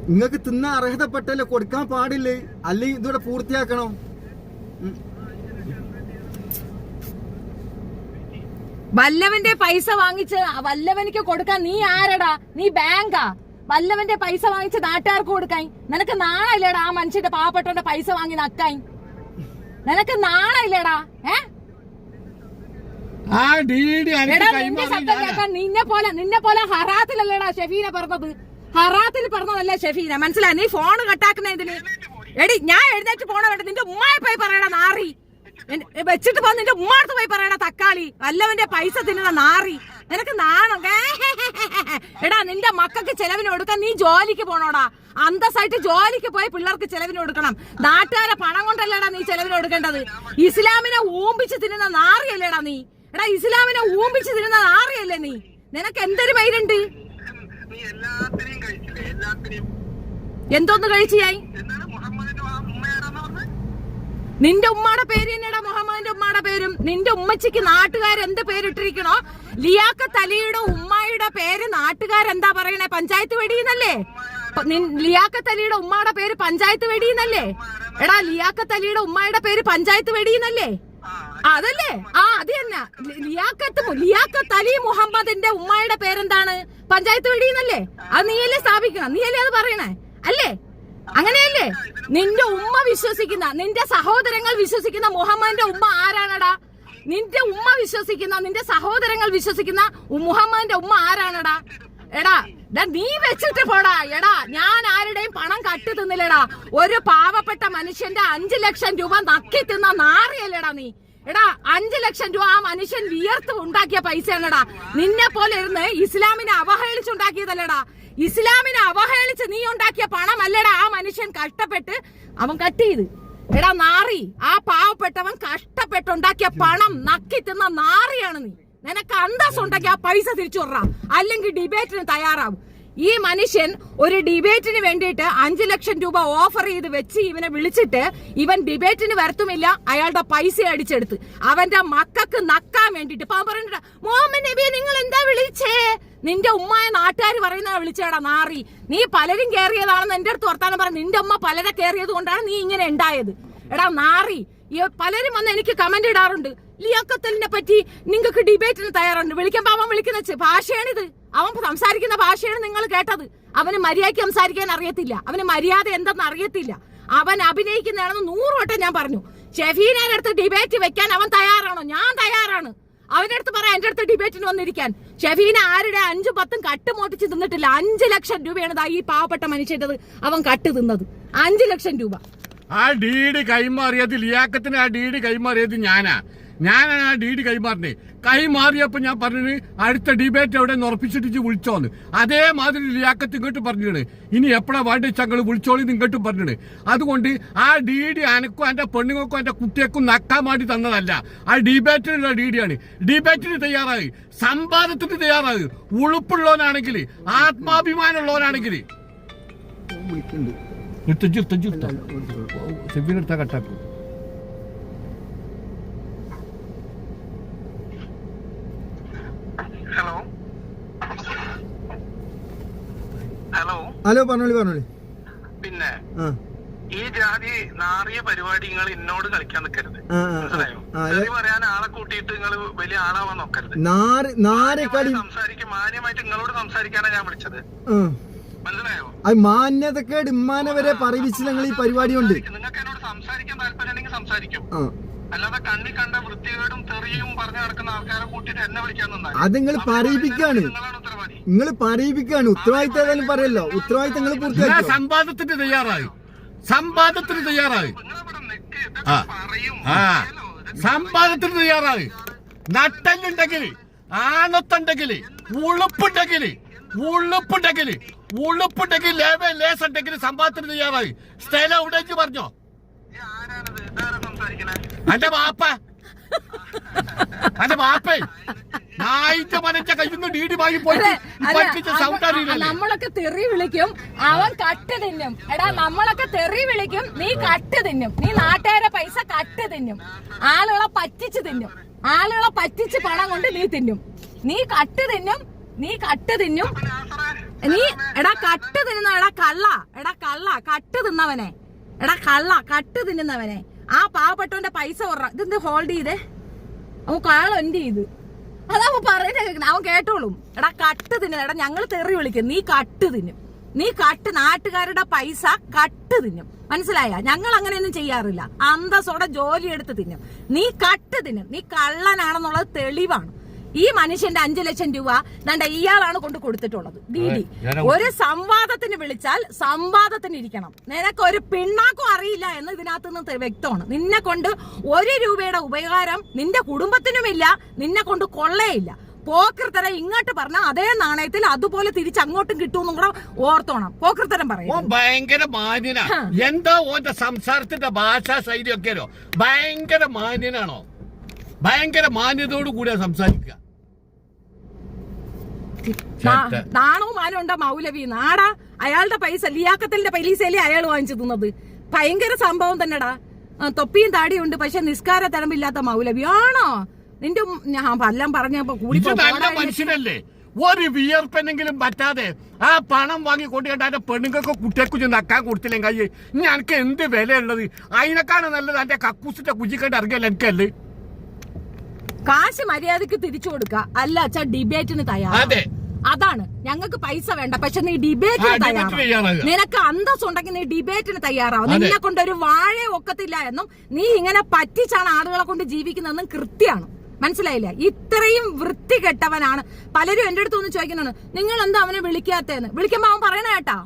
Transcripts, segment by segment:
നിങ്ങൾക്ക് തിന്ന അർഹതപ്പെട്ടല്ലേ, കൊടുക്കാൻ പാടില്ലേ, അല്ലെങ്കിൽ ഇതോടെ പൂർത്തിയാക്കണോ? വല്ലവന്റെ പൈസ വാങ്ങിച്ച് വല്ലവനിക്ക് കൊടുക്കാൻ നീ ആരടാ? നീ ബാങ്കാ? വല്ലവന്റെ പൈസ വാങ്ങിച്ച് നാട്ടുകാർക്ക് കൊടുക്കാൻ നിനക്ക് നാണയില്ലടാ? ആ മനുഷ്യന്റെ പാവപ്പെട്ടവന്റെ പൈസ വാങ്ങി നക്കാൻ നിനക്ക് നാണയില്ലടാ? നിന്നെ പോലെ ഹറാത്തിലല്ലേടാ ഷെഫീന പറഞ്ഞത്? ഹറാത്തിൽ പറഞ്ഞതല്ലേ ഷെഫീന, മനസ്സിലായി? നീ ഫോൺ കട്ടാക്കുന്ന ഇതിന്. എടി ഞാൻ എഴുന്നേറ്റ് പോണ വേണ്ട, നിന്റെ ഉമ്മായി പോയി പറയടാ നാറി. വെച്ചിട്ട് പോ, നിന്റെ ഉമ്മാടത്ത് പോയി പറയടാ തക്കാളി. വല്ലവന്റെ പൈസ തിന്നുന്ന നാറി, നിനക്ക് നാണം? എടാ നിന്റെ മക്കൾക്ക് ചെലവിന് കൊടുക്കാൻ നീ ജോലിക്ക് പോണോടാ. അന്തസ്സായിട്ട് ജോലിക്ക് പോയി പിള്ളേർക്ക് ചെലവിന് കൊടുക്കണം. നാട്ടുകാരെ പണം കൊണ്ടല്ലേടാ നീ ചെലവിന് കൊടുക്കേണ്ടത്. ഇസ്ലാമിനെ ഊമ്പിച്ച് തിന്നുന്ന നാറിയല്ലേടാ നീ? എടാ ഇസ്ലാമിനെ ഊമ്പിച്ച് തിന്നുന്ന നാറിയല്ലേ നീ? നിനക്ക് എന്തൊരു മൈരുണ്ട്? എന്തോന്ന് കഴിച്ചായി? നിന്റെ ഉമ്മയുടെ പേര് തന്നെയാടാ മുഹമ്മദിന്റെ ഉമ്മയുടെ പേരും. നിന്റെ ഉമ്മച്ചിക്ക് നാട്ടുകാരെന്ത് പേരിട്ടിരിക്കണോ? ലിയാഖത്ത് അലിയുടെ ഉമ്മയുടെ പേര് നാട്ടുകാരെന്താ പറയണേ? പഞ്ചായത്ത് വെടിയെന്നല്ലേ? ലിയാഖത്ത് അലിയുടെ ഉമ്മയുടെ പേര് പഞ്ചായത്ത് വെടിയെന്നല്ലേ? എടാ ലിയാഖത്ത് അലിയുടെ ഉമ്മയുടെ പേര് പഞ്ചായത്ത് വെടിയെന്നല്ലേ? അതല്ലേ? അത് തന്നെ. ലിയാഖത്ത് അലി മുഹമ്മദിന്റെ ഉമ്മയുടെ പേരെന്താണ്? പഞ്ചായത്ത് വെടിയെന്നല്ലേ? അത് നീയല്ലേ സ്ഥാപിക്കണം? നീയല്ലേ അത് പറയണേ? അല്ലേ? അങ്ങനെയല്ലേ? നിന്റെ ഉമ്മ വിശ്വസിക്കുന്ന, നിന്റെ സഹോദരങ്ങൾ വിശ്വസിക്കുന്ന മുഹമ്മദിന്റെ ഉമ്മ ആരാണടാ? നിന്റെ ഉമ്മ വിശ്വസിക്കുന്ന, നിന്റെ സഹോദരങ്ങൾ വിശ്വസിക്കുന്ന മുഹമ്മദിന്റെ ഉമ്മ ആരാണടാ? എടാ നീ വെച്ചിട്ട് പോടാ. എടാ ഞാൻ ആരുടെയും പണം കട്ടി തിന്നില്ലടാ. ഒരു പാവപ്പെട്ട മനുഷ്യന്റെ 5 ലക്ഷം രൂപ നക്കി തിന്ന നാറിയല്ലേടാ നീ? എടാ 5 ലക്ഷം രൂപ ആ മനുഷ്യൻ വിയർത്ത് ഉണ്ടാക്കിയ പൈസയാണടാ. നിന്നെ പോലെ ഇരുന്ന് ഇസ്ലാമിനെ അവഹേളിച്ചുണ്ടാക്കിയതല്ലേടാ. ഇസ്ലാമിനെ അവഹേളിച്ച് നീ ഉണ്ടാക്കിയ പണമല്ലടാ ആ മനുഷ്യൻ കഷ്ടപ്പെട്ട് അവൻ കട്ട് ചെയ്ത്. എടാ നാറി, ആ പാവപ്പെട്ടവൻ കഷ്ടപ്പെട്ടുണ്ടാക്കിയ പണം നക്കി തിന്ന നാറിയാണ് നീ. നിനക്ക് അന്തസ് ഉണ്ടെങ്കിൽ ആ പൈസ തിരിച്ചു വിടറാ, അല്ലെങ്കിൽ ഡിബേറ്റിന് തയ്യാറാവും. ഈ മനുഷ്യൻ ഒരു ഡിബേറ്റിന് വേണ്ടിയിട്ട് 5 ലക്ഷം രൂപ ഓഫർ ചെയ്ത് വെച്ച് ഇവനെ വിളിച്ചിട്ട് ഇവൻ ഡിബേറ്റിന് വരത്തുമില്ല. അയാളുടെ പൈസ അടിച്ചെടുത്ത് അവന്റെ മക്കൾക്ക് നക്കാൻ വേണ്ടിട്ട് പറഞ്ഞിട്ട്, മുഹമ്മദ് നബിയെ നിങ്ങൾ എന്താ വിളിച്ചേ? നിന്റെ ഉമ്മയെ നാട്ടുകാർ പറയുന്ന വിളിച്ചേടാ നാറി. നീ പലരും കയറിയതാണെന്ന് എന്റെ അടുത്ത് വർത്താനം പറഞ്ഞു. നിന്റെ ഉമ്മ പലരെ കയറിയത് കൊണ്ടാണ് നീ ഇങ്ങനെ ഉണ്ടായത്. എടാ നാറി, പലരും വന്ന് എനിക്ക് കമന്റ് ഇടാറുണ്ട്, ലിയാഖത്തലിനെ പറ്റി നിങ്ങൾക്ക് ഡിബേറ്റിന് തയ്യാറുണ്ട്. വിളിക്കുമ്പോ അവൻ വിളിക്കുന്ന ഭാഷയാണിത്. അവൻ സംസാരിക്കുന്ന ഭാഷയാണ് നിങ്ങൾ കേട്ടത്. അവന് മര്യാദയ്ക്ക് സംസാരിക്കാൻ അറിയത്തില്ല. അവന് മര്യാദ എന്തെന്ന് അറിയത്തില്ല. അവൻ അഭിനയിക്കുന്നതാണെന്ന് 100 വട്ടം ഞാൻ പറഞ്ഞു. ഷെഫീനയുടെ അടുത്ത് ഡിബേറ്റ് വെക്കാൻ അവൻ തയ്യാറാണോ? ഞാൻ തയ്യാറാണ്. അവന്റെ അടുത്ത് പറയാം എന്റെ അടുത്ത് ഡിബേറ്റിന് വന്നിരിക്കാൻ. ഷെഫീന ആരുടെ 5 10 കട്ട് മോട്ടിച്ച് തിന്നിട്ടില്ല. 5 ലക്ഷം രൂപയാണ് ഈ പാവപ്പെട്ട മനുഷ്യൻ്റെത് അവൻ കട്ട് തിന്നത്. 5 ലക്ഷം രൂപ. ആ ഡീഡി കൈമാറിയത് ലിയാഖത്തിന്, ആ ഡീഡി കൈമാറിയത് ഞാനാണ് ആ ഡീഡി കൈമാറിയപ്പോ ഞാൻ പറഞ്ഞു അടുത്ത ഡിബേറ്റ് എവിടെ ഉറപ്പിച്ചിട്ട് വിളിച്ചോന്ന്. അതേമാതിരി ലിയാഖത്ത് ഇങ്ങോട്ട് പറഞ്ഞിട്ട് ഇനി എപ്പോഴാ വേണ്ടി ചങ്ങൾ വിളിച്ചോളി ഇങ്ങോട്ടും പറഞ്ഞിട്ട്. അതുകൊണ്ട് ആ ഡീഡി അനക്കും എന്റെ പെണ്ണുങ്ങൾക്കും എന്റെ കുട്ടികൾക്കും നക്കാൻ വേണ്ടി തന്നതല്ല. ആ ഡിബേറ്റിനുള്ള ഡീഡിയാണ്. ഡിബേറ്റിന് തയ്യാറായി, സംവാദത്തിന് തയ്യാറായി. ഉളുപ്പുള്ളവനാണെങ്കിൽ, ആത്മാഭിമാനമുള്ളവനാണെങ്കിൽ സെബിനെടുത്താ കട്ടാക്കും. ഹലോ പറഞ്ഞോളി. പിന്നെ ഈ ജാതി നാറിയ പരിപാടി നിങ്ങൾ എന്നോട് കളിക്കാൻ നിൽക്കരുത്, മനസ്സിലായോ? ചെറിയ പറയാൻ ആളെ കൂട്ടിയിട്ട് നിങ്ങൾ വലിയ ആളാവാൻ നോക്കരുത്. സംസാരിക്കും, മാന്യമായിട്ട് നിങ്ങളോട് സംസാരിക്കാനാണ് ഞാൻ വിളിച്ചത്, മനസ്സിലായോ? മാന്യതക്കേട് ഇമ്മാനെ വരെ പറയിപ്പിച്ചില്ല നിങ്ങൾ ഈ പരിപാടി കൊണ്ട്. നിങ്ങൾക്ക് എന്നോട് സംസാരിക്കാൻ താല്പര്യമുണ്ടെങ്കിൽ സംസാരിക്കും, അല്ലാതെ കണ്ണി കണ്ട വൃത്തികേടും തെറിയും പറഞ്ഞു നടക്കുന്ന ആൾക്കാരെ കൂട്ടിട്ട് എന്നെ വിളിക്കാൻ നിന്നാൽ അത് നിങ്ങൾ പറയിപ്പിക്കാണ്. നിങ്ങൾ പറയിപ്പിക്കാണ്. ഉത്തരവാദിത്തം ഏതായാലും പറയല്ലോ. ഉത്തരവാദിത്തം നിങ്ങൾ പൂർത്തിയാക്കി. സംവാദത്തിന് തയ്യാറായി. സംവാദത്തിന് തയ്യാറായി. നട്ടല്ലുണ്ടെങ്കിൽ, ആണത്തുണ്ടെങ്കിൽ, ഉളുപ്പുണ്ടെങ്കിൽ ലേസുണ്ടെങ്കിൽ സംവാദത്തിന് തയ്യാറായി. സ്ഥലം എവിടേക്ക് പറഞ്ഞോ? എന്റെ ബാപ്പേ നമ്മളൊക്കെ തെറി വിളിക്കും, അവൻ കട്ട് തിന്നും. എടാ നമ്മളൊക്കെ തെറി വിളിക്കും, നീ കട്ട് തിന്നും. നീ നാട്ടുകാരെ പൈസ കട്ട് തിന്നും. ആളുകളെ പറ്റിച്ച് തിന്നും. ആളുകളെ പറ്റിച്ച് പണം കൊണ്ട് നീ തിന്നും. നീ കട്ട് തിന്നും. നീ എടാ കട്ട് തിന്നുന്ന കട്ട് തിന്നവനെ കട്ട് തിന്നുന്നവനെ ആ പാവപ്പെട്ടവന്റെ പൈസ ഇതെന്ത് ഹോൾഡ് ചെയ്തേ അവൻ കാളൊന്റെ ചെയ്ത് അതവൻ പറയുന്നത് കേൾക്കണം, അവൻ കേട്ടോളും. എടാ കട്ട് തിന്നും, എടാ ഞങ്ങൾ തെറി വിളിക്കും, നീ കട്ട് തിന്നും, നാട്ടുകാരുടെ പൈസ കട്ട് തിന്നും, മനസ്സിലായ? ഞങ്ങൾ അങ്ങനെയൊന്നും ചെയ്യാറില്ല, അന്തസ്സോടെ ജോലി എടുത്ത് തിന്നും. നീ കട്ട് തിന്നും, നീ കള്ളനാണെന്നുള്ളത് തെളിവാണ്. ഈ മനുഷ്യന്റെ 5 ലക്ഷം രൂപ ദാണ്ട ഇയാളാണ് കൊണ്ട് കൊടുത്തിട്ടുള്ളത്. DD ഒരു സംവാദത്തിന് വിളിച്ചാൽ സംവാദത്തിന് ഇരിക്കണം. നിനക്ക് ഒരു പിണ്ണാക്കും അറിയില്ല എന്ന് ഇതിനകത്ത് നിന്ന് വ്യക്തമാണ്. നിന്നെ കൊണ്ട് 1 രൂപയുടെ ഉപകാരം നിന്റെ കുടുംബത്തിനുമില്ല, നിന്നെ കൊണ്ട് കൊള്ളയില്ല. പോക്കൃത്തരം ഇങ്ങോട്ട് പറഞ്ഞാൽ അതേ നാണയത്തിൽ അതുപോലെ തിരിച്ച് അങ്ങോട്ടും കിട്ടുമെന്നും കൂടെ ഓർത്തോണം. പോക്കൃത്തരം പറയും ഭയങ്കര മാന്യനാ. എന്താ ഓന്റെ സംസാരത്തിന്റെ ഭാഷാ ശൈലി ഒക്കെയോ ഭയങ്കര മാന്യനാണോ? ഭയങ്കര മാന്യതയോട് കൂടിയാ സംസാരിക്കുക. നാണവും മാനം ഉണ്ടാ മൗലവി നാടാ. അയാളുടെ പൈസ ലിയാക്കത്തലിന്റെ പൈസയിലേ അയാൾ വാങ്ങിച്ചു തിന്നത്. ഭയങ്കര സംഭവം തന്നെടാ. തൊപ്പിയും താടിയും ഉണ്ട്, പക്ഷെ നിസ്കാര തരമില്ലാത്ത മൗലവി ആണോ നിന്റെ? എല്ലാം പറഞ്ഞപ്പോ കൂടി മനുഷ്യനല്ലേ? ഒരു വിയർപ്പെന്നെങ്കിലും പറ്റാതെ ആ പണം വാങ്ങി കൊണ്ടുകൊണ്ട് അതിന്റെ പെണ്ണുങ്ങൾക്ക് കുട്ടിയെക്കുറിച്ച് നക്കാൻ കൊടുത്തില്ലെങ്കിൽ ഞങ്ങൾക്ക് എന്ത് വിലയുള്ളത്? അതിനെക്കാണ് നല്ലത് എന്റെ കക്കൂസിന്റെ കുജിക്കണ്ട് ഇറങ്ങിയല്ല എനിക്കല്ലേ. കാശ് മര്യാദക്ക് തിരിച്ചു കൊടുക്ക, അല്ല അച്ഛാ ഡിബേറ്റിന് തയ്യാറാണ്. അതാണ് ഞങ്ങൾക്ക് പൈസ വേണ്ട, പക്ഷെ നീ ഡിബേറ്റിന് തയ്യാറാണ്. നിനക്ക് അന്തസ് ഉണ്ടെങ്കിൽ നീ ഡിബേറ്റിന് തയ്യാറാവും. നിന്നെ കൊണ്ടൊരു വാഴ ഒക്കത്തില്ല എന്നും നീ ഇങ്ങനെ പറ്റിച്ചാണ് ആളുകളെ കൊണ്ട് ജീവിക്കുന്നതെന്നും കൃത്യമാണ്, മനസ്സിലായില്ല? ഇത്രയും വൃത്തികെട്ടവനാണ്. പലരും എന്റെ അടുത്ത് ഒന്ന് ചോദിക്കുന്നതാണ്, നിങ്ങൾ എന്താ അവനെ വിളിക്കാത്തേന്ന്. വിളിക്കുമ്പോ അവൻ പറയണ കേട്ടാ,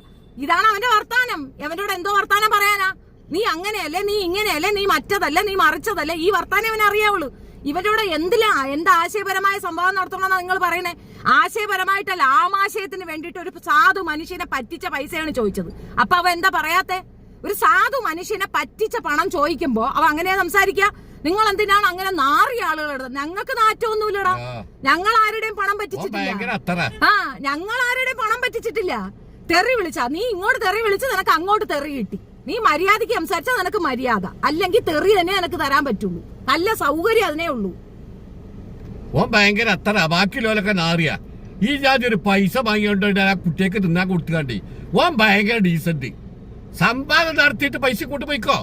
ഇതാണ് അവന്റെ വർത്താനം. അവനോട് എന്തോ വർത്താനം പറയാനാ? നീ അങ്ങനെയല്ലേ, നീ ഇങ്ങനെയല്ലേ, നീ മറ്റതല്ല, നീ മറിച്ചതല്ലേ, ഈ വർത്താനം അവനെ അറിയാവുള്ളൂ. ഇവരോട് എന്ത് ആശയപരമായ സംഭവം നടത്തണമെന്നാ നിങ്ങൾ പറയണേ? ആശയപരമായിട്ടല്ല, ആമാശയത്തിന് വേണ്ടിയിട്ട് ഒരു സാധു മനുഷ്യനെ പറ്റിച്ച പൈസയാണ് ചോദിച്ചത്. അപ്പൊ അവ എന്താ പറയാത്തെ? ഒരു സാധു മനുഷ്യനെ പറ്റിച്ച പണം ചോദിക്കുമ്പോ അവ അങ്ങനെയാ സംസാരിക്കുക? നിങ്ങൾ എന്തിനാണ് അങ്ങനെ നാറിയ ആളുകളുടെ? ഞങ്ങൾക്ക് നാറ്റമൊന്നുമില്ലടാ, ഞങ്ങൾ ആരുടെയും പണം പറ്റിച്ചിട്ടില്ല. ഞങ്ങൾ ആരുടെയും പണം പറ്റിച്ചിട്ടില്ല. തെറി വിളിച്ചാ നീ ഇങ്ങോട്ട് തെറി വിളിച്ച് നിനക്ക് അങ്ങോട്ട് തെറി കിട്ടി. നീ മര്യാദയ്ക്ക് സംസാരിച്ചാൽ നിനക്ക് മര്യാദ, അല്ലെങ്കിൽ തെറി തന്നെ നിനക്ക് തരാൻ പറ്റുള്ളൂ. നല്ല സൗകര്യം അതിനേ ഉള്ളൂ. ഓൻ ഭയങ്കര അത്ര ബാക്കിയുള്ളവരൊക്കെ നാറിയ. ഈ ജാതി ഒരു പൈസ വാങ്ങിയോണ്ട് ആ കുട്ടിയൊക്കെ തിന്നാൻ കൊടുത്തുകാണ്ടി ഓൻ ഭയങ്കര ഡീസന്റ്. സമ്പാദം നടത്തിയിട്ട് പൈസ കൊണ്ടുപോയിക്കോ.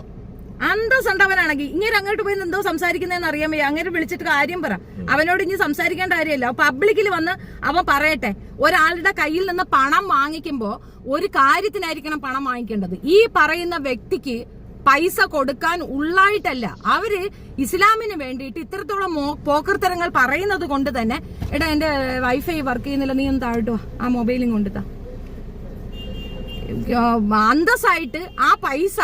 അന്തസ്സുണ്ടവനാണെങ്കിൽ ഇങ്ങനെ അങ്ങോട്ട് പോയി എന്തോ സംസാരിക്കുന്നതെന്ന് അറിയാൻ വയ്യ. അങ്ങനെ വിളിച്ചിട്ട് കാര്യം പറ. അവനോട് ഇനി സംസാരിക്കേണ്ട കാര്യമല്ല. പബ്ലിക്കിൽ വന്ന് അവൻ പറയട്ടെ. ഒരാളുടെ കയ്യിൽ നിന്ന് പണം വാങ്ങിക്കുമ്പോ ഒരു കാര്യത്തിനായിരിക്കണം പണം വാങ്ങിക്കേണ്ടത്. ഈ പറയുന്ന വ്യക്തിക്ക് പൈസ കൊടുക്കാൻ ഉള്ളായിട്ടല്ല. അവര് ഇസ്ലാമിന് വേണ്ടിയിട്ട് ഇത്രത്തോളം പോക്കർത്തരങ്ങൾ പറയുന്നത് കൊണ്ട് തന്നെ, എടാ എന്റെ വൈഫൈ വർക്ക് ചെയ്യുന്നില്ല, നീ ഒന്ന് താഴട്ടോ, ആ മൊബൈലും കൊണ്ടുതാ. അന്തസ്സായിട്ട് ആ പൈസ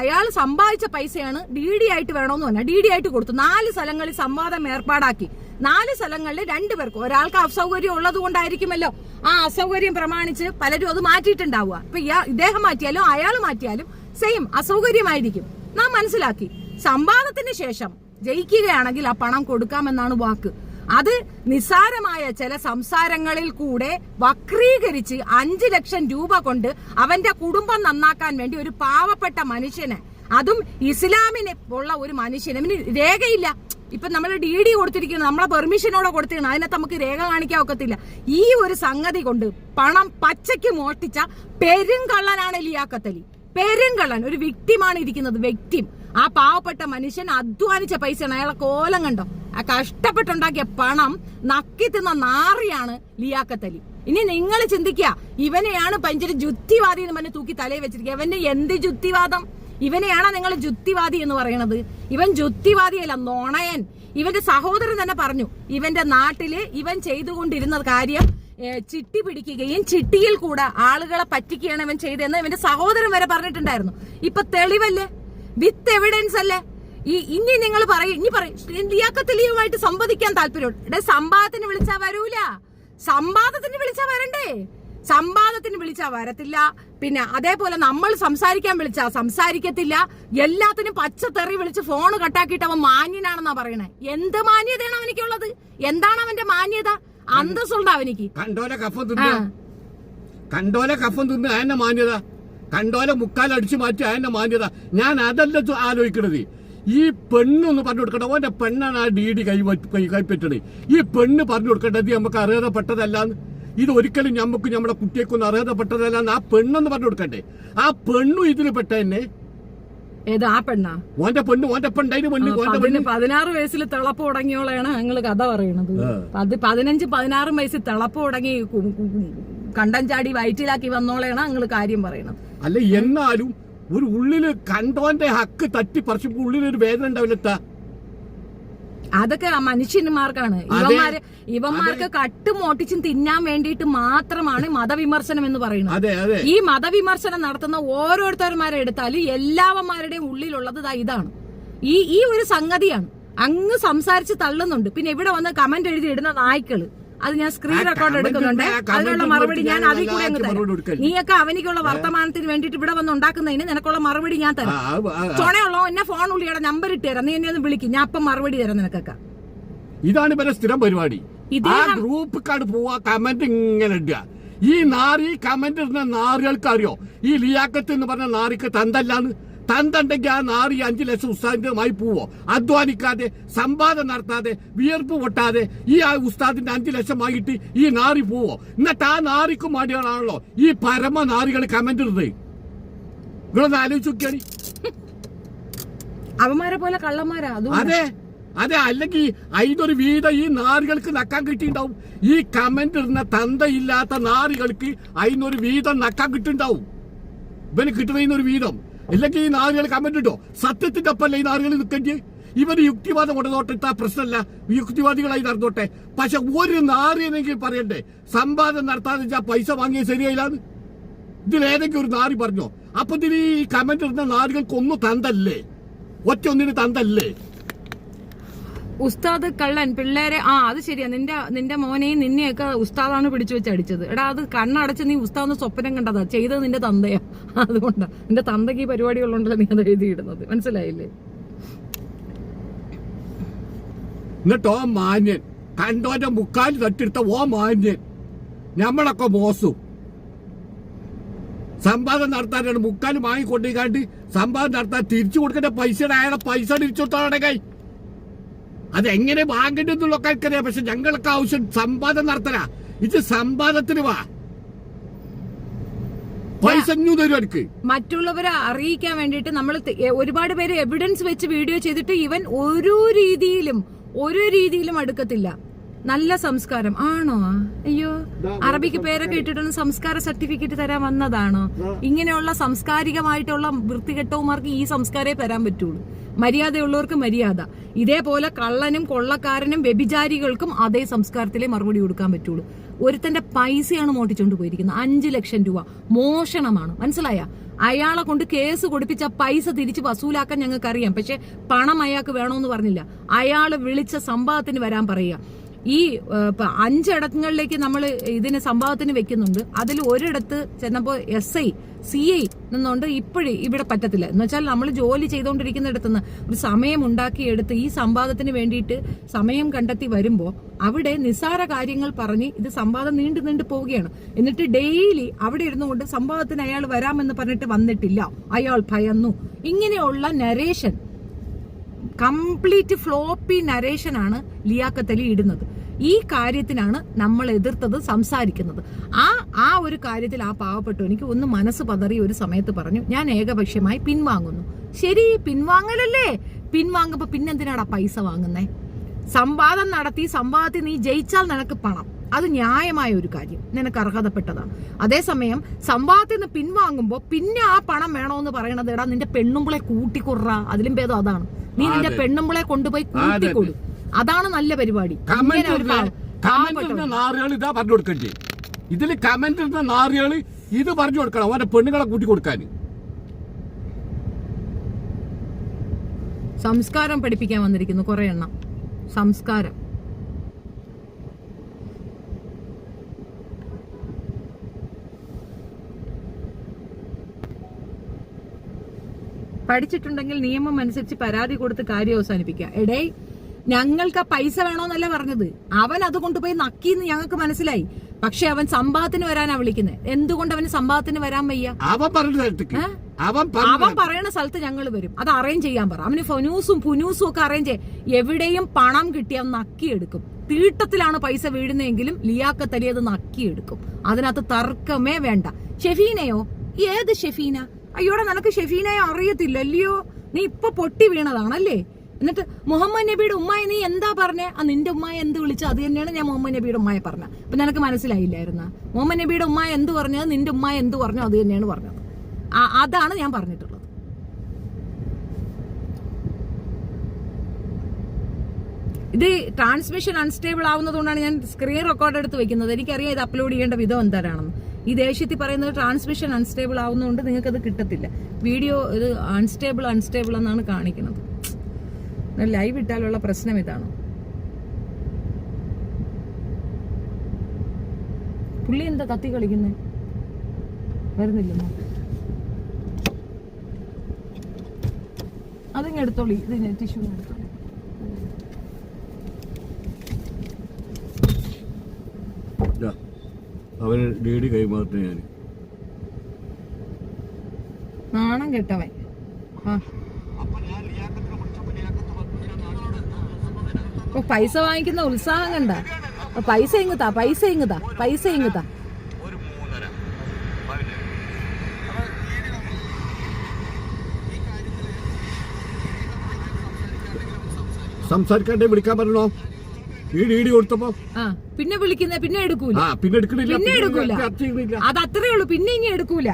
അയാൾ സമ്പാദിച്ച പൈസയാണ് DD ആയിട്ട് വേണമെന്ന് പറഞ്ഞാൽ DD ആയിട്ട് കൊടുത്തു. 4 സ്ഥലങ്ങളിൽ സംവാദം ഏർപ്പാടാക്കി. 4 സ്ഥലങ്ങളിൽ 2 പേർക്ക്, ഒരാൾക്ക് അസൗകര്യം ഉള്ളത് കൊണ്ടായിരിക്കുമല്ലോ ആ അസൗകര്യം പ്രമാണിച്ച് പലരും അത് മാറ്റിയിട്ടുണ്ടാവുക. ഇപ്പൊ ഇദ്ദേഹം മാറ്റിയാലും അയാൾ മാറ്റിയാലും സെയിം അസൗകര്യമായിരിക്കും. നാം മനസ്സിലാക്കി. സംവാദത്തിന് ശേഷം ജയിക്കുകയാണെങ്കിൽ ആ പണം കൊടുക്കാമെന്നാണ് വാക്ക്. അത് നിസ്സാരമായ ചില സംസാരങ്ങളിൽ കൂടെ വക്രീകരിച്ച് 5 ലക്ഷം രൂപ കൊണ്ട് അവന്റെ കുടുംബം നന്നാക്കാൻ വേണ്ടി ഒരു പാവപ്പെട്ട മനുഷ്യന്, അതും ഇസ്ലാമിന് ഉള്ള ഒരു മനുഷ്യന്, ഇവന് രേഖയില്ല. ഇപ്പൊ നമ്മൾ DD കൊടുത്തിരിക്കുന്നത് നമ്മളെ പെർമിഷനോടെ കൊടുത്തിരിക്കണം, അതിനകത്ത് നമുക്ക് രേഖ കാണിക്കാൻ ഒക്കത്തില്ല. ഈ ഒരു സംഗതി കൊണ്ട് പണം പച്ചയ്ക്ക് മോഷ്ടിച്ച പെരുങ്കള്ളനാണ് ലിയാഖത്ത്. പെരുങ്കള്ളൻ, ഒരു വ്യക്തിമാണ് ഇരിക്കുന്നത്, വ്യക്തി. ആ പാവപ്പെട്ട മനുഷ്യൻ അധ്വാനിച്ച പൈസയാണ്. അയാളെ കോലം കണ്ടോ? ആ കഷ്ടപ്പെട്ടുണ്ടാക്കിയ പണം നക്കി തിന്ന നാറിയാണ് ലിയാഖത്ത്. ഇനി നിങ്ങൾ ചിന്തിക്കുക, ഇവനെയാണ് പഞ്ചര ജുത്തിവാദി എന്ന് പറഞ്ഞ് തൂക്കി തലയിൽ വെച്ചിരിക്കുക. ഇവന്റെ എന്ത് ജുത്തിവാദം? ഇവനെയാണോ നിങ്ങൾ ജുത്തിവാദി എന്ന് പറയണത്? ഇവൻ ജുത്തിവാദിയല്ല, നുണയൻ. ഇവന്റെ സഹോദരൻ തന്നെ പറഞ്ഞു, ഇവന്റെ നാട്ടില് ഇവൻ ചെയ്തുകൊണ്ടിരുന്ന കാര്യം ചിട്ടി പിടിക്കുകയും ചിട്ടിയിൽ കൂടെ ആളുകളെ പറ്റിക്കുകയാണ് ഇവൻ ചെയ്തതെന്ന് ഇവന്റെ സഹോദരൻ വരെ പറഞ്ഞിട്ടുണ്ടായിരുന്നു. ഇപ്പൊ തെളിവല്ലേ, വിത്ത് എവിഡൻസ് അല്ലേ? ഇനി നിങ്ങൾ പറയും, ഇനി പറയും ലിയാഖത്ത് സംവദിക്കാൻ താല്പര്യമുണ്ട്. സംവാദത്തിന് വിളിച്ചാ വരൂല, സംവാദത്തിന് വിളിച്ചാ വരണ്ടേ? സംവാദത്തിന് വിളിച്ചാ വരത്തില്ല. പിന്നെ അതേപോലെ നമ്മൾ സംസാരിക്കാൻ വിളിച്ചാ സംസാരിക്കത്തില്ല. എല്ലാത്തിനും പച്ചത്തെറി വിളിച്ച് ഫോണ് കട്ടാക്കിയിട്ട് അവൻ മാന്യനാണെന്നാ പറയണേ. എന്ത് മാന്യതയാണ് അവനിക്കുള്ളത്? എന്താണ് അവന്റെ മാന്യത? അന്തസ്സുണ്ട് അവനിക്ക്. കണ്ടോലെ കഫം തിന്ന് അതിന്റെ മാന്യത, കണ്ടോലെ മുക്കാലടിച്ചു മാറ്റി അതിന്റെ മാന്യത. ഞാൻ അതല്ല ആലോചിക്കണത്. ഈ പെണ്ണൊന്ന് പറഞ്ഞു കൊടുക്കണ്ട. ഓന്റെ പെണ്ണാണ് ആ DD കൈപ്പറ്റണത്. ഈ പെണ്ണ് പറഞ്ഞു കൊടുക്കേണ്ടത് നമുക്ക് അറിയപ്പെട്ടതല്ലാന്ന്. ഇത് ഒരിക്കലും നമുക്ക് നമ്മുടെ കുട്ടിയേക്കൊന്നും അർഹതപ്പെട്ടതല്ല. ആ പെണ്ണെന്ന് പറഞ്ഞു കൊടുക്കണ്ടേ? ആ പെണ്ണും ഇതിൽ പെട്ട തന്നെ. ഏത് ആ പെണ്ണാ? ഓന്റെ പെണ്ണ്, ഓന്റെ പെണ്ണു പെണ്ണ് 16 വയസ്സിൽ തിളപ്പ് തുടങ്ങിയോളാണ് ഞങ്ങള് കഥ പറയണത്. 15-16 വയസ്സിൽ തിളപ്പ് തുടങ്ങി കണ്ടം ചാടി വയറ്റിലാക്കി വന്നോളാണ് ഞങ്ങള് കാര്യം പറയണത്. അല്ല, എന്നാലും ഒരു ഉള്ളില് കണ്ടോന്റെ ഹക്ക് തട്ടി പറിച്ചപ്പോ ഉള്ളിലൊരു വേദന ഉണ്ടാവില്ലത്താ. അതൊക്കെ ആ മനുഷ്യന്മാർക്കാണ്. ഇവന്മാർക്ക് കട്ടുമോട്ടിച്ചും തിന്നാൻ വേണ്ടിയിട്ട് മാത്രമാണ് മതവിമർശനം എന്ന് പറയുന്നത്. ഈ മതവിമർശനം നടത്തുന്ന ഓരോരുത്തർമാരെ എടുത്താലും എല്ലാവന്മാരുടെയും ഉള്ളിലുള്ളത് ഇതാണ്. ഈ ഒരു സംഗതിയാണ്. അങ്ങ് സംസാരിച്ച് തള്ളുന്നുണ്ട്. പിന്നെ ഇവിടെ വന്ന് കമന്റ് എഴുതി ഇടുന്ന നായ്ക്കള്, അത് ഞാൻ സ്ക്രീൻ റെക്കോർഡ് എടുക്കുന്നുണ്ട്. അതിനുള്ള മറുപടി ഞാൻ അതിൽ കൂടെ അങ്ങ് തരാം. നീയൊക്കെ അവനിക്കുള്ള വർത്തമാനത്തിന് വേണ്ടിട്ട് ഇവിടെ വന്ന് ഉണ്ടാക്കുന്നതിന് നിനക്കുള്ള മറുപടി ഞാൻ തരാം. ചുണയുള്ളോ എന്നെ ഫോൺ ഉള്ളിയുടെ നമ്പർ ഇട്ട് തരാം. നീ എന്നെ ഒന്ന് വിളിക്കും, ഞാൻ അപ്പം മറുപടി തരാം നിനക്കൊക്കെ. ഇതാണ് ഇവരെ സ്ഥിരം പരിപാടി. ഗ്രൂപ്പ് കാർഡ് പോവാ, കമന്റ് ഇങ്ങനെ ഇടുക. ഈ നാറി കമന്റ് ഇടുന്ന നാറികൾക്ക് അറിയോ ഈ ലിയാക്കത്ത് എന്ന് പറഞ്ഞ നാറിക്ക് തന്തല്ലാന്ന്? തണ്ടുണ്ടെങ്കിൽ ആ നാറി 5 ലക്ഷം ഉസ്താദിന്റെമായി പോവോ? അധ്വാനിക്കാതെ, സമ്പാദം നടത്താതെ, വിയർപ്പ് പൊട്ടാതെ ഈ ആ ഉസ്താദിന്റെ 5 ലക്ഷം ആയിട്ട് ഈ നാറി പോവോ? എന്നിട്ട് ആ നാറിക്കും വേണ്ടിയാണല്ലോ ഈ പരമ നാറികൾ കമന്റ് ഇടുന്നത്. നിങ്ങളൊന്ന് ആലോചിച്ച് നോക്കിയാണ്. അവന്മാരെ പോലെ കള്ളന്മാരാ. അതെ, അല്ലെങ്കിൽ അതിനൊരു വീതം ഈ നാറികൾക്ക് നക്കാൻ കിട്ടിണ്ടാവും. ഈ കമന്റ് ഇടുന്ന തന്തയില്ലാത്ത നാറികൾക്ക് അതിനൊരു വീതം നക്കാൻ കിട്ടുണ്ടാവും. ഇവന് കിട്ടുന്നതിനൊരു വീതം. അല്ലെങ്കിൽ ഈ നാറുകൾ കമന്റ് ഇട്ടോ? സത്യത്തിന്റെ ഒപ്പമല്ല ഈ നാറുകൾ നിൽക്കേണ്ടി. ഇവര് യുക്തിവാദം കൊണ്ടുനോട്ടെ, പ്രശ്നമല്ല, യുക്തിവാദികളായി നടന്നോട്ടെ. പക്ഷെ ഒരു നാറിയെന്നെങ്കിൽ പറയണ്ടേ സമ്പാദം നടത്താതെ പൈസ വാങ്ങിയ ശരിയായില്ലാന്ന്? ഇതിലേതെങ്കിലും ഒരു നാറി പറഞ്ഞോ? അപ്പൊ ഇതിന് ഈ കമന്റ് ഇടുന്ന നാറുകൾക്കൊന്നും തന്തല്ലേ? ഒറ്റ ഒന്നിന് തന്തല്ലേ? ഉസ്താദ് കള്ളൻ പിള്ളേരെ അത് ശരിയാ. നിന്റെ മോനെയും നിന്നെയൊക്കെ ഉസ്താദാണ് പിടിച്ചു വെച്ച് അടിച്ചത്. എടാ, അത് കണ്ണടച്ച് നീ ഉസ്താദ് സ്വപ്നം കണ്ടതാ, ചെയ്തത് നിന്റെ തന്തയാ. അതുകൊണ്ടാ നിന്റെ തന്തയ്ക്ക് ഈ പരിപാടികളുണ്ടല്ലോ നീ അത് എഴുതിയിടുന്നത്. മനസ്സിലായില്ലേ? എന്നിട്ടോ മാന്യൻ കണ്ടോന്റെ മുക്കാല് തട്ടിയെടുത്ത മാന്യൻ. നമ്മളൊക്കെ മോശം. സമ്പാദം നടത്താനാണ് മുക്കാല് വാങ്ങിക്കൊണ്ടിരിക്കാണ്ട് സമ്പാദം നടത്താൻ തിരിച്ചു കൊടുക്കേണ്ട പൈസയുടെ അയാളെ പൈസ തിരിച്ചു കൊടുത്താടെ കൈ. അതെങ്ങനെ വാങ്ങേണ്ടതെന്നുള്ള ആൾക്കറിയാം. പക്ഷെ ഞങ്ങൾക്ക് ആവശ്യം സമ്പാദം നടത്തലാ. ഇത് സമ്പാദത്തിന് വാ, പൈസ തരും എനിക്ക്. മറ്റുള്ളവരെ അറിയിക്കാൻ വേണ്ടിട്ട് നമ്മൾ ഒരുപാട് പേര് എവിഡൻസ് വെച്ച് വീഡിയോ ചെയ്തിട്ട് ഇവൻ ഒരു രീതിയിലും അടുക്കത്തില്ല. നല്ല സംസ്കാരം ആണോ? അയ്യോ, അറബിക്ക് പേരൊക്കെ ഇട്ടിട്ടൊന്ന് സംസ്കാര സർട്ടിഫിക്കറ്റ് തരാൻ വന്നതാണോ? ഇങ്ങനെയുള്ള സാംസ്കാരികമായിട്ടുള്ള വൃത്തികെട്ടവന്മാർക്ക് ഈ സംസ്കാരമേ തരാൻ പറ്റുള്ളൂ. മര്യാദയുള്ളവർക്ക് മര്യാദ. ഇതേപോലെ കള്ളനും കൊള്ളക്കാരനും വ്യഭിചാരികൾക്കും അതേ സംസ്കാരത്തിലേ മറുപടി കൊടുക്കാൻ പറ്റുള്ളൂ. ഒരുത്തന്റെ പൈസയാണ് മോട്ടിച്ചോണ്ട് പോയിരിക്കുന്നത്. 5 ലക്ഷം രൂപ മോഷണമാണ്. മനസ്സിലായ? അയാളെ കൊണ്ട് കേസ് കൊടുപ്പിച്ച പൈസ തിരിച്ച് വസൂലാക്കാൻ ഞങ്ങൾക്ക് അറിയാം. പക്ഷെ പണം അയാൾക്ക് വേണമെന്ന് പറഞ്ഞില്ല. അയാള് വിളിച്ച സംഭവത്തിന് വരാൻ പറയുക. ഈ 5 ഇടങ്ങളിലേക്ക് നമ്മൾ ഇതിന് സംഭവത്തിന് വെക്കുന്നുണ്ട്. അതിൽ ഒരിടത്ത് ചെന്നപ്പോ SI CI നിന്നുകൊണ്ട് ഇപ്പോഴും ഇവിടെ പറ്റത്തില്ല. എന്ന് വെച്ചാൽ നമ്മൾ ജോലി ചെയ്തുകൊണ്ടിരിക്കുന്നിടത്തുനിന്ന് ഒരു സമയം ഉണ്ടാക്കിയെടുത്ത് ഈ സംവാദത്തിന് വേണ്ടിയിട്ട് സമയം കണ്ടെത്തി വരുമ്പോൾ അവിടെ നിസ്സാര കാര്യങ്ങൾ പറഞ്ഞ് ഇത് സംവാദം നീണ്ടു പോവുകയാണ്. എന്നിട്ട് ഡെയിലി അവിടെ ഇരുന്നുകൊണ്ട് സംവാദത്തിന് അയാൾ വരാമെന്ന് പറഞ്ഞിട്ട് വന്നിട്ടില്ല, അയാൾ ഭയന്നു. ഇങ്ങനെയുള്ള നരേഷൻ, കംപ്ലീറ്റ് ഫ്ലോപ്പി നരേഷനാണ് ലിയാഖത്ത് അലി ഇടുന്നത്. ഈ കാര്യത്തിനാണ് നമ്മൾ എതിർത്തത്, സംസാരിക്കുന്നത്. ആ ഒരു കാര്യത്തിൽ ആ പാവപ്പെട്ടു എനിക്ക് ഒന്ന് മനസ്സ് പതറി ഒരു സമയത്ത് പറഞ്ഞു, ഞാൻ ഏകപക്ഷീയമായി പിൻവാങ്ങുന്നു. ശരി, പിൻവാങ്ങലല്ലേ? പിൻവാങ്ങുമ്പോ പിന്നെന്തിനാടാ പൈസ വാങ്ങുന്നേ? സംവാദം നടത്തി സംവാദത്തിൽ നീ ജയിച്ചാൽ നിനക്ക് പണം, അത് ന്യായമായ ഒരു കാര്യം, നിനക്ക് അർഹതപ്പെട്ടതാണ്. അതേസമയം സംവാദത്തിൽ നിന്ന് പിൻവാങ്ങുമ്പോ പിന്നെ ആ പണം വേണോന്ന് പറയണത്, എടാ നിന്റെ പെണ്ണുമ്പളെ കൂട്ടിക്കൊറ, അതിലും ഭേദം അതാണ്. നീ നിന്റെ പെണ്ണുമ്പളെ കൊണ്ടുപോയി കൂട്ടിക്കൊടു, അതാണ് നല്ല പരിപാടി. ഇതാ പറഞ്ഞു കൊടുക്കണ്ടേ? ഇതില് കമന്റ് ഇടുന്ന നാറികള് ഇത് പറഞ്ഞു കൊടുക്കണം, അവന്റെ പെണ്ണുങ്ങളെ കൂട്ടി കൊടുക്കാൻ. സംസ്കാരം പഠിപ്പിക്കാൻ വന്നിരിക്കുന്നു കുറെ എണ്ണം. സംസ്കാരം പഠിച്ചിട്ടുണ്ടെങ്കിൽ നിയമം അനുസരിച്ച് പരാതി കൊടുത്ത് കാര്യം അവസാനിപ്പിക്കുക. എടേ, ഞങ്ങൾക്ക് ആ പൈസ വേണോന്നല്ല പറഞ്ഞത്, അവൻ അത് കൊണ്ടുപോയി നക്കിന്ന് ഞങ്ങൾക്ക് മനസ്സിലായി. പക്ഷെ അവൻ സംഭവത്തിന് വരാനാ വിളിക്കുന്നത്. എന്തുകൊണ്ട് അവന് സംഭവത്തിന് വരാൻ വയ്യ? അവൻ പറയണ സ്ഥലത്ത് ഞങ്ങൾ വരും, അത് അറേഞ്ച് ചെയ്യാൻ പറ. അവന് ഫനൂസും പുനൂസും ഒക്കെ അറേഞ്ച് ചെയ്യാം. എവിടെയും പണം കിട്ടിയ നക്കിയെടുക്കും. തീട്ടത്തിലാണ് പൈസ വീഴുന്നതെങ്കിലും ലിയാഖത്ത് അലി അത് നക്കിയെടുക്കും. അതിനകത്ത് തർക്കമേ വേണ്ട. ഷെഫീനയോ? ഏത് ഷെഫീന? അയ്യോടെ നിനക്ക് ഷെഫീനയെ അറിയത്തില്ലല്ലയോ? നീ ഇപ്പൊ പൊട്ടി വീണതാണല്ലേ? എന്നിട്ട് മുഹമ്മദ് നബിയുടെ ഉമ്മായ നീ എന്താ പറഞ്ഞേ? നിന്റെ ഉമ്മായ എന്ത് വിളിച്ചു? അത് തന്നെയാണ് ഞാൻ മുഹമ്മദ് നബിയുടെ ഉമ്മായ പറഞ്ഞ. അപ്പൊ നിനക്ക് മനസ്സിലായില്ലായിരുന്ന? മുഹമ്മദ് നബിയുടെ ഉമ്മായ എന്ത് പറഞ്ഞത്, നിന്റെ ഉമ്മായ എന്ത് പറഞ്ഞു, അത് തന്നെയാണ് പറഞ്ഞത്. അതാണ് ഞാൻ പറഞ്ഞിട്ടുള്ളത്. ഇത് ട്രാൻസ്മിഷൻ അൺസ്റ്റേബിൾ ആവുന്നതുകൊണ്ടാണ് ഞാൻ സ്ക്രീൻ റെക്കോർഡ് എടുത്ത് വെക്കുന്നത്. എനിക്കറിയാം ഇത് അപ്ലോഡ് ചെയ്യേണ്ട വിധം എന്താണെന്ന്. ഈ ദേഷ്യത്തിൽ പറയുന്നത് ട്രാൻസ്മിഷൻ അൺസ്റ്റേബിൾ ആവുന്നതുകൊണ്ട് നിങ്ങൾക്ക് അത് കിട്ടത്തില്ല. വീഡിയോ ഇത് അൺസ്റ്റേബിൾ എന്നാണ് കാണിക്കുന്നത്. ലൈവ് ഇട്ടാലുള്ള പ്രശ്നം ഇതാണ്. പുള്ളി എന്താ കത്തി കളിക്കുന്നേ? വരുന്നില്ലെന്നോ? അതിങ്ങ് എടുത്തോളി. ഇത് ടിഷ്യൂ എടുത്തോളി. അവന് ഡി കൈമാറട്ടെ. ഞാൻ നാണം കെട്ടവൻ. പൈസ വാങ്ങിക്കുന്ന ഉത്സാഹം കണ്ട. പൈസ ഇങ്ങത്താ. സംസാരിക്കാണ്ടേ വിളിക്കാൻ പറഞ്ഞോ? ഡി കൊടുത്തപ്പോ പിന്നെ വിളിക്കുന്ന പിന്നെ എടുക്കൂല. അത് അത്രേ ഉള്ളൂ. പിന്നെ ഇനി എടുക്കൂല.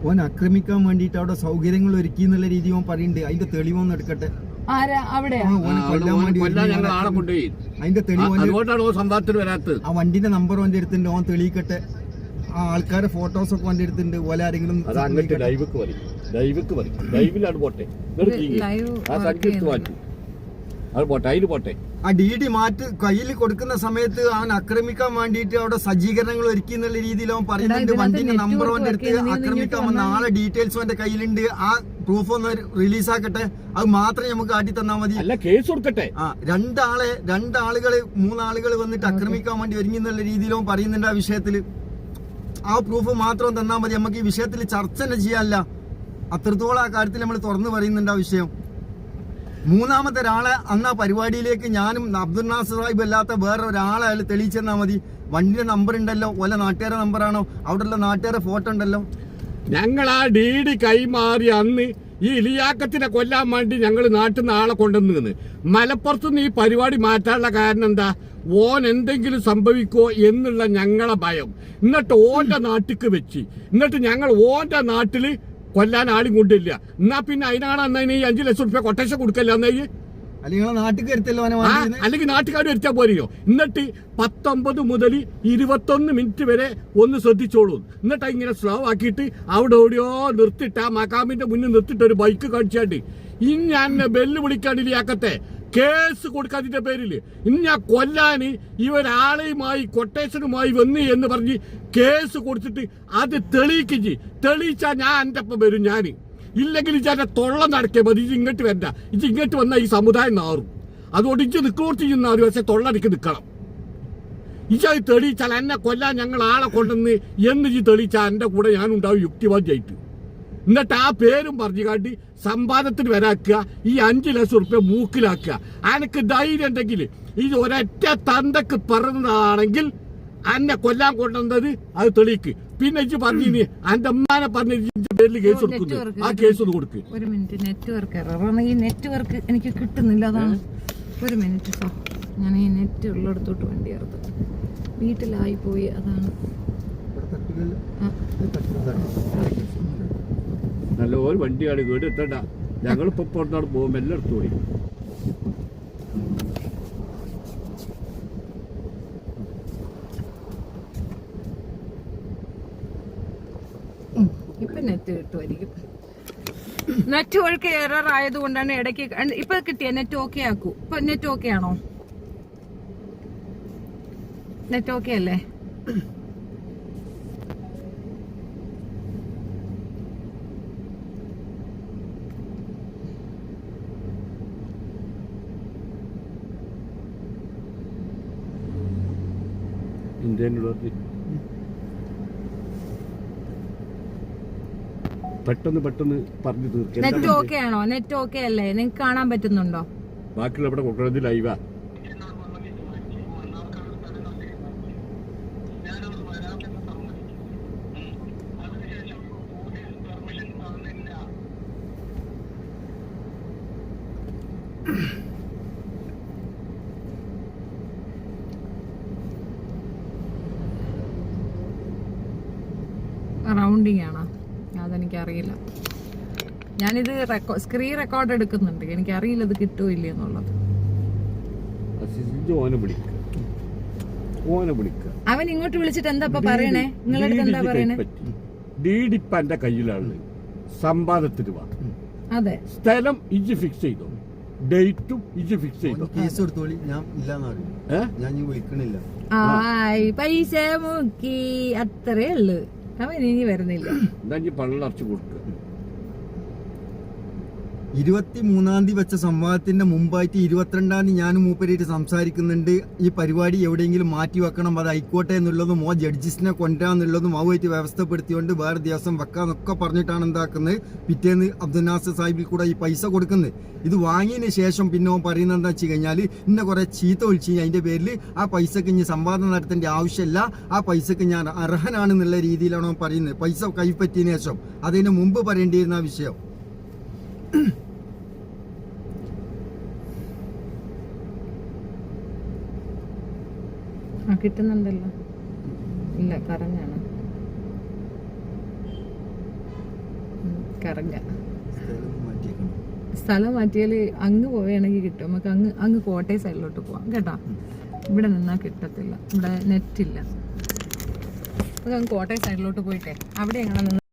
ഓൻ ആക്രമിക്കാൻ വേണ്ടിട്ട് അവിടെ സൗകര്യങ്ങൾ ഒരുക്കി എന്നുള്ള രീതി ഓൻ പറയുന്നുണ്ട്. അതിന്റെ തെളിവൊന്നും എടുക്കട്ടെ. അതിന്റെ തെളിവ് ആ വണ്ടിന്റെ നമ്പർ ഓന്റെ അടുത്തുണ്ട്. ഓൻ തെളിയിക്കട്ടെ. ആ ആൾക്കാരെ ഫോട്ടോസൊക്കെ ഓന്റെ അടുത്തുണ്ട്. ഓല ആരെങ്കിലും ആ ഡി മാറ്റി കയ്യിൽ കൊടുക്കുന്ന സമയത്ത് അവൻ ആക്രമിക്കാൻ വേണ്ടിയിട്ട് അവിടെ സജ്ജീകരണങ്ങൾ ഒരുക്കി എന്നുള്ള രീതിയിൽ അവൻ പറയുന്നുണ്ട്. വണ്ടിന്റെ നമ്പർ അവന്റെ അടുത്ത് ആക്രമിക്കാൻ വന്ന ആളെ ഡീറ്റെയിൽസ് അവന്റെ കയ്യിലുണ്ട്. ആ പ്രൂഫ് ഒന്ന് റിലീസാക്കട്ടെ. അത് മാത്രമേ നമുക്ക് കാട്ടി തന്നാ മതി. കേസ് കൊടുക്കട്ടെ. രണ്ടാളുകള് മൂന്നാളുകൾ വന്നിട്ട് ആക്രമിക്കാൻ വേണ്ടി ഒരുങ്ങി എന്നുള്ള രീതിയിൽ അവൻ പറയുന്നുണ്ട്. ആ വിഷയത്തില് ആ പ്രൂഫ് മാത്രം തന്നാൽ മതി. നമുക്ക് ഈ വിഷയത്തിൽ ചർച്ച തന്നെ ചെയ്യാനല്ല. അത്രത്തോളം ആ കാര്യത്തിൽ നമ്മൾ തുറന്നു പറയുന്നുണ്ട് ആ വിഷയം. മൂന്നാമത്തെ ഒരാളെ അന്ന് ആ പരിപാടിയിലേക്ക് ഞാനും അബ്ദുൽ നാസർ സാഹിബ് അല്ലാത്ത വേറെ ഒരാളെ അയാൾ തെളിയിച്ചെന്നാൽ മതി. വണ്ടിന്റെ നമ്പർ ഉണ്ടല്ലോ, ഓല നാട്ടുകാരെ നമ്പറാണോ, അവിടെയുള്ള നാട്ടുകാരെ ഫോട്ടോ ഉണ്ടല്ലോ. ഞങ്ങൾ ആ ഡി കൈമാറി അന്ന് ഈ ലിയാഖത്തിനെ കൊല്ലാൻ വേണ്ടി ഞങ്ങൾ നാട്ടിൽ നിന്ന് ആളെ കൊണ്ടുവന്ന് മലപ്പുറത്തുനിന്ന് ഈ പരിപാടി മാറ്റാനുള്ള കാരണം എന്താ? ഓൻ എന്തെങ്കിലും സംഭവിക്കോ എന്നുള്ള ഞങ്ങളെ ഭയം. എന്നിട്ട് ഓന്റെ നാട്ടിക്ക് വെച്ച് എന്നിട്ട് ഞങ്ങൾ ഓന്റെ നാട്ടില് കൊല്ലാൻ ആളും കൊണ്ടില്ല. എന്നാ പിന്നെ അതിനാണ് അന്നതിന് ഈ 5 ലക്ഷം റുപ്യ കൊട്ടേഷൻ കൊടുക്കല്ല അന്നേക്ക്. അല്ലെങ്കിൽ നാട്ടുകാർ വരുത്താൻ പോരെയോ? എന്നിട്ട് 19 മുതൽ 21 മിനിറ്റ് വരെ ഒന്ന് ശ്രദ്ധിച്ചോളൂ. എന്നിട്ട് ഇങ്ങനെ സ്ലോ ആക്കിയിട്ട് അവിടെ എവിടെയോ നിർത്തിയിട്ട് ആ മക്കാമിന്റെ മുന്നിൽ നിർത്തിയിട്ട് ഒരു ബൈക്ക് കാണിച്ചാണ്ട് ഇനി ഞാൻ ബെല്ല് വിളിക്കാണ്ട് ലിയാഖത്തെ കേസ് കൊടുക്കാതിന്റെ പേരില് ഇനി കൊല്ലാന് ഇവരാളെയുമായി കൊട്ടേഷനുമായി വന്ന് എന്ന് പറഞ്ഞ് കേസ് കൊടുത്തിട്ട് അത് തെളിയിച്ചാ ഞാൻ എന്റെ ഒപ്പം വരും. ഞാൻ ഇല്ലെങ്കിൽ ഇജാന്റെ തൊള്ള നടക്കിയ മതി. ഇത് ഇങ്ങോട്ട് വരണ്ട. ഇത് ഇങ്ങോട്ട് വന്നാൽ ഈ സമുദായം നാറും. അതുകൊണ്ട് ഇജ് നിക്കോർത്തി ചെന്നാറ്. പക്ഷെ തൊള്ളടിക്ക് നിൽക്കണം. ഇജത് തെളിയിച്ചാൽ എന്നെ കൊല്ലാൻ ഞങ്ങൾ ആളെ കൊണ്ടുവന്ന് എന്ന് ഇജ് തെളിയിച്ചാൽ എന്റെ കൂടെ ഞാനുണ്ടാവും യുക്തിവാദിയായിട്ട്. എന്നിട്ട് ആ പേരും പറഞ്ഞു കാട്ടി സമ്പാദത്തിന് വരാക്കുക. ഈ 5 ലക്ഷം റുപ്യ മൂക്കിലാക്കുക. അനക്ക് ധൈര്യം ഉണ്ടെങ്കിൽ ഇത് ഒരൊറ്റ തന്തക്ക് പറഞ്ഞതാണെങ്കിൽ എന്നെ കൊല്ലാൻ കൊണ്ടുവന്നത് അത് തെളിയിക്ക്. പിന്നെ ഇജ്ജ് പറഞ്ഞു എന്റെ അമ്മാനെ പറഞ്ഞ പേരിൽ കേസ് കൊടുക്കുന്നു. ആ കേസ് ഒന്ന് കൊടുക്ക്. ഒരു മിനിറ്റ്, നെറ്റ്വർക്ക് എററാണ്. ഈ നെറ്റ്വർക്ക് എനിക്ക് കിട്ടുന്നില്ല. അതാണ്. ഒരു മിനിറ്റ് സാർ, ഞാൻ ഈ നെറ്റ് ഉള്ളിടത്തോട്ട് വണ്ടി ഇറത്ത് വീട്ടിലായി പോയി. അതാണ്. നല്ല ഒരു വണ്ടിയാണ് വീട് എത്തണ്ട. ഞങ്ങളിപ്പോ പുറത്തോട്ട് പോകുമ്പോ എല്ലാം എടുത്തോടി. ഇപ്പൊ നെറ്റ് കിട്ടുമായിരിക്കും. നെറ്റ്വർക്ക് എറർ ആയതുകൊണ്ടാണ് ഇടയ്ക്ക്. ഇപ്പൊ കിട്ടിയ നെറ്റ് ഓക്കെ ആക്കൂ. ഇപ്പൊ നെറ്റ് ഓക്കെ ആണോ? നെറ്റ് ഓക്കെ അല്ലേ? ഇന്ത്യൻ പെട്ടെന്ന് പറഞ്ഞു തീർക്കാം. നെറ്റ് ഓക്കെ ആണോ? നെറ്റ് ഓക്കെ അല്ലേ? നിങ്ങൾക്ക് കാണാൻ പറ്റുന്നുണ്ടോ? ബാക്കിയുള്ള ഇവിടെ കൊണ്ടുവന്നത് ലൈവാ. റൗണ്ടിങ് ആണോ? അതെനിക്കറിയില്ല. ഞാനിത് സ്ക്രീൻ റെക്കോർഡ് എടുക്കുന്നുണ്ട്. എനിക്കറിയില്ല ഇത് കിട്ടുമോ ഇല്ല എന്നുള്ളത്. അവൻ ഇങ്ങോട്ട് വിളിച്ചിട്ട് എന്താ പറയണേ? നിങ്ങളുടെ എന്താ പറയണേ? ഡീഡിപ്പന്റെ കയ്യിലാണ് സമ്പാദത്തിന് വാ. അതെ, സ്ഥലം ഇജ് ഫിക്സ് ചെയ്തോ, ഡേറ്റും ഇജ് ഫിക്സ് ചെയ്തോ. കേസ് കൊടുത്തോളി, ഞാൻ ഇല്ലാന്നറിയും, ഞാൻ വിളിക്കണില്ല. പൈസ മുക്കി അത്രേ ഉള്ളു. അവൻ ഇനി വരുന്നില്ല. എന്താ പള്ളറച്ചു കൊടുക്കുക. 23-ാം തീയതി വെച്ച സംവാദത്തിന്റെ മുമ്പായിട്ട് 22-ാം തീയതി ഞാനും മൂപ്പരായിട്ട് സംസാരിക്കുന്നുണ്ട്. ഈ പരിപാടി എവിടെയെങ്കിലും മാറ്റി വെക്കണം, അത് ആയിക്കോട്ടെ എന്നുള്ളതും ജഡ്ജസിനെ കൊണ്ടുവരാന്നുള്ളതും ആവുമായിട്ട് വ്യവസ്ഥപ്പെടുത്തിക്കൊണ്ട് വേറെ ദിവസം വെക്കാന്നൊക്കെ പറഞ്ഞിട്ടാണ് എന്താക്കുന്നത്. പിറ്റേന്ന് അബ്ദുൽ നാസർ സാഹിബിൽ കൂടെ ഈ പൈസ കൊടുക്കുന്നത്. ഇത് വാങ്ങിയതിന് ശേഷം പിന്നെ അവൻ പറയുന്നത് എന്താ വെച്ച് കഴിഞ്ഞാൽ ഇന്നെ കുറെ ചീത്ത വിളിച്ച് അതിന്റെ പേരിൽ ആ പൈസക്ക് ഇനി സംവാദം നടത്തേണ്ട ആവശ്യമില്ല, ആ പൈസക്ക് ഞാൻ അർഹനാണെന്നുള്ള രീതിയിലാണ് അവൻ പറയുന്നത്. പൈസ കൈപ്പറ്റിയതിനു ശേഷം അതിന് മുമ്പ് പറയേണ്ടിയിരുന്ന ആ വിഷയം. കിട്ടുന്നുണ്ടല്ലോ. ഇല്ല, കറങ്ങാണ്. കറങ്ങ സ്ഥലം മാറ്റിയാല് അങ്ങ് പോവുകയാണെങ്കിൽ കിട്ടും. നമുക്ക് അങ്ങ് കോട്ടയം സൈഡിലോട്ട് പോവാം കേട്ടോ. ഇവിടെ നിന്നാ കിട്ടത്തില്ല, ഇവിടെ നെറ്റില്ല. നമുക്ക് അങ്ങ് കോട്ടയം സൈഡിലോട്ട് പോയിട്ടേ അവിടെ എങ്ങനെ